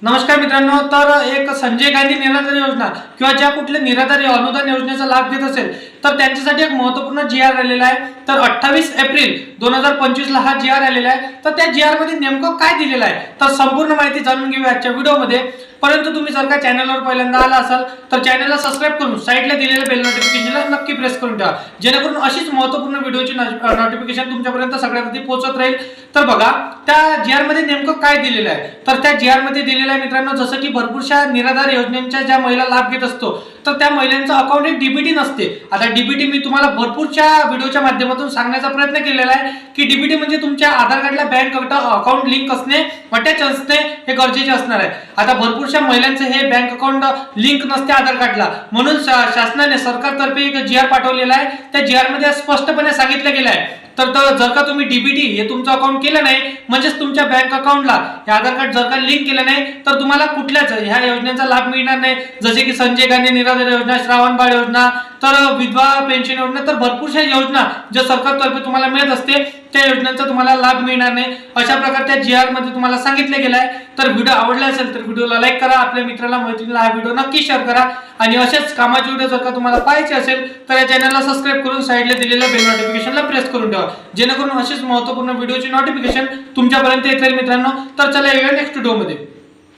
नमस्कार मित्रांनो, तर एक संजय गांधी निराधार योजना किंवा ज्या कुठल्या निराधार अनुदान योजनेचा लाभ घेत असेल तर त्यांच्यासाठी एक महत्त्वपूर्ण जी.आर आलेला आहे। तर 28 एप्रिल 2025 ला हा जी.आर आलेला आहे। तर त्या जी.आर मध्ये नेमकं काय दिलेलं आहे तर संपूर्ण माहिती जाणून घेऊया आजच्या व्हिडिओमध्ये। परंतु तुम्ही जर का चॅनलवर पहिल्यांदा आला असाल तर चॅनलला सबस्क्राइब करून साइडला दिलेल्या बेल नोटिफिकेशनला नक्की प्रेस करून ठेवा, जेणेकरून अशीच महत्त्वपूर्ण व्हिडिओची नोटिफिकेशन तुमच्यापर्यंत सगळ्यात आधी पोहोचत राहील। तर बघा त्या जी.आर मध्ये नेमकं काय दिलेलं आहे तर त्या जी.आर मध्ये दिलेलं आहे मित्रांनो, जसं की भरपूरशा निराधार योजनेच्या ज्या महिला लाभ घेत असतो तर त्या महिलांचं अकाउंट एक डीबीटी नसते। आता डीबीटी मी तुम्हाला भरपूरच्या व्हिडिओच्या माध्यमातून सांगण्याचा प्रयत्न केलेला आहे की डीबीटी म्हणजे तुमच्या आधार कार्डला बँक अकाउंट लिंक असणे, अटॅच असणे हे गरजेचे असणार आहे। आता भरपूरशा महिलांचे हे बँक अकाउंट लिंक नसते आधार कार्डला, म्हणून शासनाने सरकारतर्फे एक जी.आर पाठवलेला आहे। त्या जी.आर मध्ये स्पष्टपणे सांगितलं गेलं आहे तर जर का तुम्ही डीबीटी हे तुमचं अकाउंट केलं नाही म्हणजे तुमच्या बँक अकाउंटला हे आधार कार्ड जर का लिंक केलं नाही तर तुम्हाला कुठल्याच ह्या योजनेचा लाभ मिळणार नाही। जसे की संजय गांधी निराधार योजना, श्रावण बाळ योजना, तर विधवा पेन्शन योजना, तर भरपूरशा योजना ज्या सरकारतर्फे तुम्हाला मिळत असते त्या योजनेचा तुम्हाला लाभ मिळणार नाही। अशा प्रकारच्या जी.आर मध्ये तुम्हाला सांगितलं गेलं आहे। तर व्हिडिओ आवडला असेल तर व्हिडिओला लाईक करा, आपल्या मित्राला मैत्रिणीला हा व्हिडिओ नक्की शेअर करा आणि अशाच कामाचे व्हिडिओ जर का तुम्हाला पाहायचे असेल तर या चॅनलला सबस्क्राइब करून साइडला दिलेल्या बेल नोटिफिकेशनला प्रेस करून ठेवा, जेणेकरून अशीच महत्त्वपूर्ण व्हिडिओची नोटिफिकेशन तुमच्यापर्यंत येत राहील मित्रांनो। तर चला येऊया नेक्स्ट व्हिडिओमध्ये।